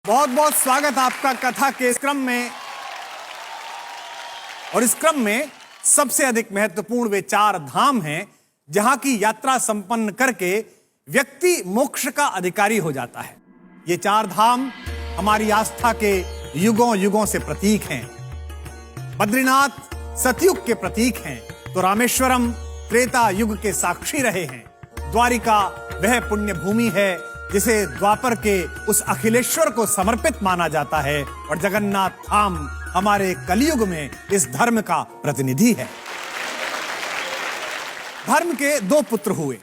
बहुत बहुत स्वागत आपका कथा के इस क्रम में। और इस क्रम में सबसे अधिक महत्वपूर्ण वे 4 धाम हैं जहां की यात्रा संपन्न करके व्यक्ति मोक्ष का अधिकारी हो जाता है। ये 4 धाम हमारी आस्था के युगों युगों से प्रतीक हैं। बद्रीनाथ सतयुग के प्रतीक हैं तो रामेश्वरम त्रेता युग के साक्षी रहे हैं। द्वारिका वह पुण्य भूमि है जिसे द्वापर के उस अखिलेश्वर को समर्पित माना जाता है और जगन्नाथ धाम हमारे कलयुग में इस धर्म का प्रतिनिधि है। धर्म के 2 पुत्र हुए,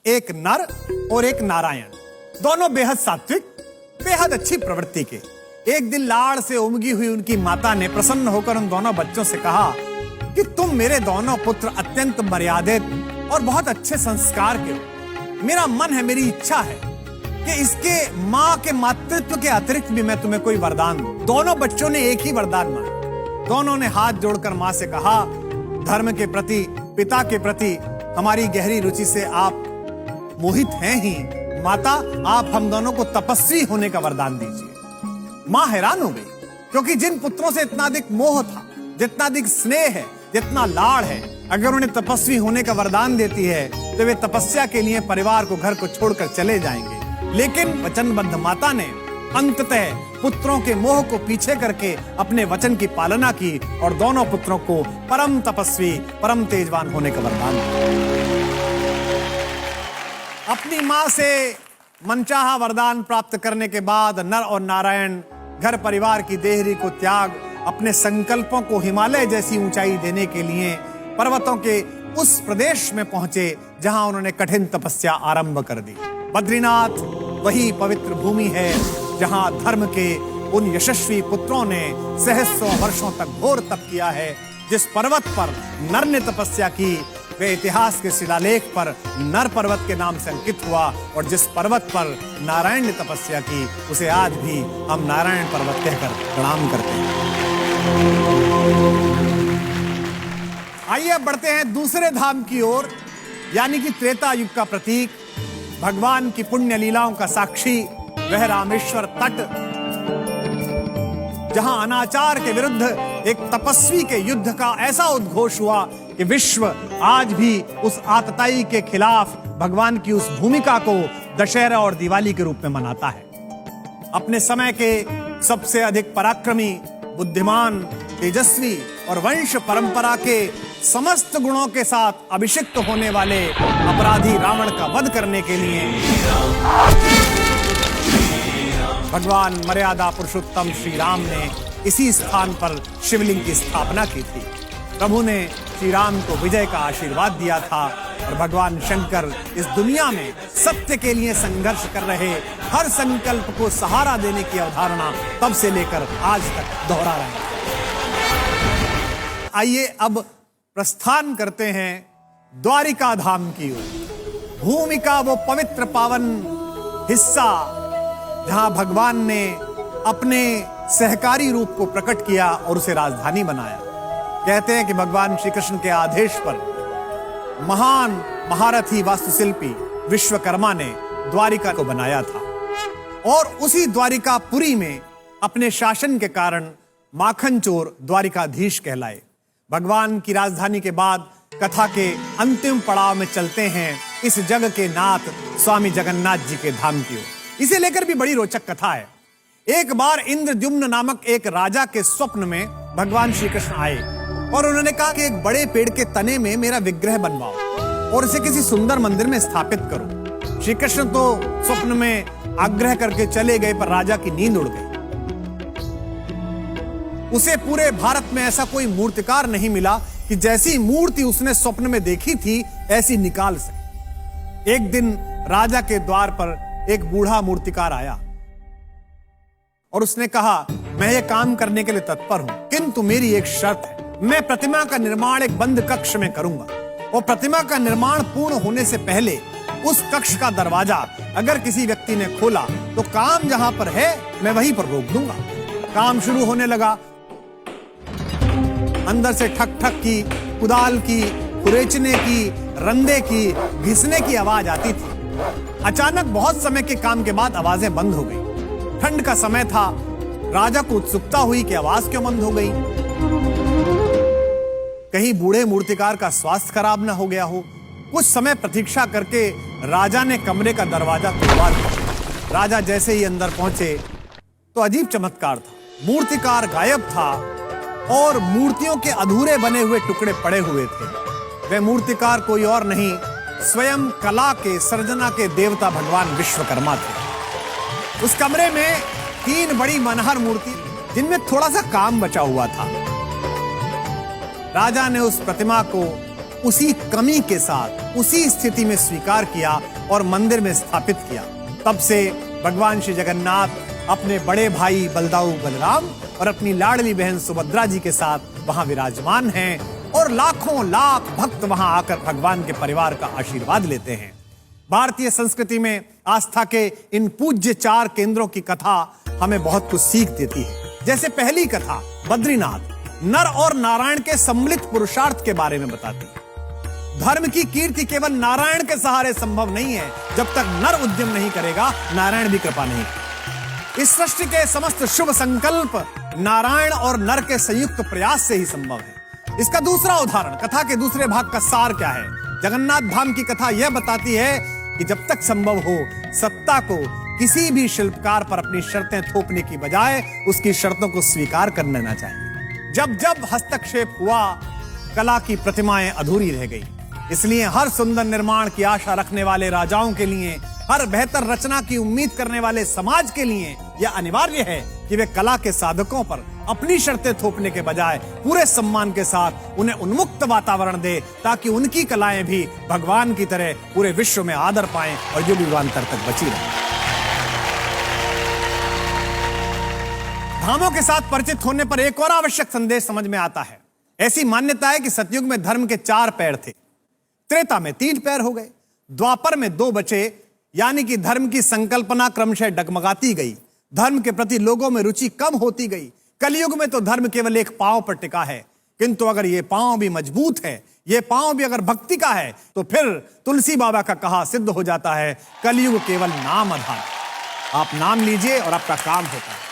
एक नर और एक नारायण। दोनों बेहद सात्विक, बेहद अच्छी प्रवृत्ति के। एक दिन लाड़ से उमगी हुई उनकी माता ने प्रसन्न होकर उन दोनों बच्चों से कहा कि तुम मेरे दोनों पुत्र अत्यंत मर्यादित और बहुत अच्छे संस्कार के हो। मेरा मन है, मेरी इच्छा है कि इसके मां के मातृत्व के अतिरिक्त भी मैं तुम्हें कोई वरदान दूं। दोनों बच्चों ने एक ही वरदान मांगा। दोनों ने हाथ जोड़कर मां से कहा, धर्म के प्रति, पिता के प्रति हमारी गहरी रुचि से आप मोहित हैं ही। माता, आप हम दोनों को तपस्वी होने का वरदान दीजिए। मां हैरान हो गई, क्योंकि जिन पुत्रों से इतना अधिक मोह था, जितना अधिक स्नेह है, जितना लाड़ है, अगर उन्हें तपस्वी होने का वरदान देती है तो वे तपस्या के लिए परिवार को, घर को छोड़कर चले जाएंगे। लेकिन वचनबद्ध माता ने अंततः पुत्रों के मोह को पीछे करके अपने वचन की पालना की और दोनों पुत्रों को परम तपस्वी, परम तेजवान होने का वरदान दिया। अपनी मां से मनचाहा वरदान प्राप्त करने के बाद नर और नारायण घर परिवार की देहरी को त्याग अपने संकल्पों को हिमालय जैसी ऊंचाई देने के लिए पर्वतों के उस प्रदेश में पहुंचे जहां उन्होंने कठिन तपस्या आरंभ कर दी। बद्रीनाथ वही पवित्र भूमि है जहां धर्म के उन यशस्वी पुत्रों ने सहस्रों वर्षों तक घोर तप किया है। जिस पर्वत पर नर ने तपस्या की वे इतिहास के शिलालेख पर नर पर्वत के नाम से अंकित हुआ, और जिस पर्वत पर नारायण ने तपस्या की उसे आज भी हम नारायण पर्वत कहकर प्रणाम करते हैं। आइए अब बढ़ते हैं दूसरे धाम की ओर, यानी कि त्रेता युग का प्रतीक, भगवान की पुण्य लीलाओं का साक्षी वह रामेश्वर तट, जहां अनाचार के विरुद्ध एक तपस्वी के युद्ध का ऐसा उद्घोष हुआ कि विश्व आज भी उस आतताई के खिलाफ भगवान की उस भूमिका को दशहरा और दिवाली के रूप में मनाता है। अपने समय के सबसे अधिक पराक्रमी, बुद्धिमान, तेजस्वी और वंश परंपरा के समस्त गुणों के साथ अभिषिक्त होने वाले अपराधी रावण का वध करने के लिए भगवान मर्यादा पुरुषोत्तम श्री राम ने इसी स्थान पर शिवलिंग की स्थापना की थी। प्रभु ने श्री राम को विजय का आशीर्वाद दिया था और भगवान शंकर इस दुनिया में सत्य के लिए संघर्ष कर रहे हर संकल्प को सहारा देने की अवधारणा तब से लेकर आज तक दोहरा रहे हैं। आइए अब प्रस्थान करते हैं द्वारिका धाम की ओर। भूमि का वो पवित्र पावन हिस्सा जहां भगवान ने अपने सहकारी रूप को प्रकट किया और उसे राजधानी बनाया। कहते हैं कि भगवान श्री कृष्ण के आदेश पर महान महारथी वास्तुशिल्पी विश्वकर्मा ने द्वारिका को बनाया था, और उसी द्वारिकापुरी में अपने शासन के कारण माखन चोर द्वारिकाधीश कहलाए। भगवान की राजधानी के बाद कथा के अंतिम पड़ाव में चलते हैं इस जग के नाथ स्वामी जगन्नाथ जी के धाम की ओर। इसे लेकर भी बड़ी रोचक कथा है। एक बार इंद्रद्युम्न नामक एक राजा के स्वप्न में भगवान श्री कृष्ण आए और उन्होंने कहा कि एक बड़े पेड़ के तने में मेरा विग्रह बनवाओ और इसे किसी सुंदर मंदिर में स्थापित करो। श्री कृष्ण तो स्वप्न में आग्रह करके चले गए, पर राजा की नींद उड़ गई। उसे पूरे भारत में ऐसा कोई मूर्तिकार नहीं मिला कि जैसी मूर्ति उसने स्वप्न में देखी थी ऐसी निकाल सके। एक दिन राजा के द्वार पर एक बूढ़ा मूर्तिकार आया और उसने कहा, मैं ये काम करने के लिए तत्पर हूं, किंतु मेरी एक शर्त है। मैं प्रतिमा का निर्माण एक बंद कक्ष में करूंगा और प्रतिमा का निर्माण पूर्ण होने से पहले उस कक्ष का दरवाजा अगर किसी व्यक्ति ने खोला तो काम जहां पर है मैं वहीं पर रोक दूंगा। काम शुरू होने लगा। अंदर से ठक ठक की, कुदाल की, खुरेचने की, रंदे की, घिसने की आवाज आती थी। अचानक बहुत समय के काम के बाद आवाजें बंद हो गई। ठंड का समय था। राजा को उत्सुकता हुई कि आवाज क्यों बंद हो गई। कहीं बूढ़े मूर्तिकार का स्वास्थ्य खराब ना हो गया हो। कुछ समय प्रतीक्षा करके राजा ने कमरे का दरवाजा खुलवा दिया। राजा जैसे ही अंदर पहुंचे तो अजीब चमत्कार था। मूर्तिकार गायब था और मूर्तियों के अधूरे बने हुए टुकड़े पड़े हुए थे। वे मूर्तिकार कोई और नहीं, स्वयं कला के सर्जना के देवता भगवान विश्वकर्मा थे। उस कमरे में 3 बड़ी मनहर मूर्ति, जिनमें थोड़ा सा काम बचा हुआ था। राजा ने उस प्रतिमा को उसी कमी के साथ उसी स्थिति में स्वीकार किया और मंदिर में स्थापित किया। तब से भगवान श्री जगन्नाथ अपने बड़े भाई बलदाऊ बलराम और अपनी लाडली बहन सुभद्रा जी के साथ वहां विराजमान हैं और लाखों लाख भक्त वहां आकर भगवान के परिवार का आशीर्वाद लेते हैं। भारतीय संस्कृति में आस्था के इन पूज्य 4 केंद्रों की कथा हमें बहुत कुछ सीख देती है। जैसे पहली कथा बद्रीनाथ नर और नारायण के सम्मिलित पुरुषार्थ के बारे में बताती है। धर्म की कीर्ति केवल नारायण के सहारे संभव नहीं है। जब तक नर उद्यम नहीं करेगा, नारायण भी कृपा नहीं करेगा। इस सृष्टि के समस्त शुभ संकल्प नारायण और नर के संयुक्त प्रयास से ही संभव है। इसका दूसरा उदाहरण, कथा के दूसरे भाग का सार क्या है? जगन्नाथ धाम की कथा यह बताती है कि जब तक संभव हो, सत्ता को किसी भी शिल्पकार पर अपनी शर्तें थोपने की बजाय उसकी शर्तों को स्वीकार कर लेना चाहिए। जब जब हस्तक्षेप हुआ, कला की प्रतिमाएं अधूरी रह गई। इसलिए हर सुंदर निर्माण की आशा रखने वाले राजाओं के लिए, हर बेहतर रचना की उम्मीद करने वाले समाज के लिए यह अनिवार्य है कि वे कला के साधकों पर अपनी शर्तें थोपने के बजाय पूरे सम्मान के साथ उन्हें उन्मुक्त वातावरण दे, ताकि उनकी कलाएं भी भगवान की तरह पूरे विश्व में आदर पाएं और युग युगांतर तक बची रहें। धामों के साथ परिचित होने पर एक और आवश्यक संदेश समझ में आता है। ऐसी मान्यता है कि सतयुग में धर्म के 4 पैर थे, त्रेता में 3 पैर हो गए, द्वापर में 2 बचे, यानी कि धर्म की संकल्पना क्रमशः डगमगाती गई। धर्म के प्रति लोगों में रुचि कम होती गई। कलयुग में तो धर्म केवल एक पांव पर टिका है, किंतु अगर ये पांव भी मजबूत है, ये पांव भी अगर भक्ति का है, तो फिर तुलसी बाबा का कहा सिद्ध हो जाता है, कलयुग केवल नाम आधार। आप नाम लीजिए और आपका काम होता है।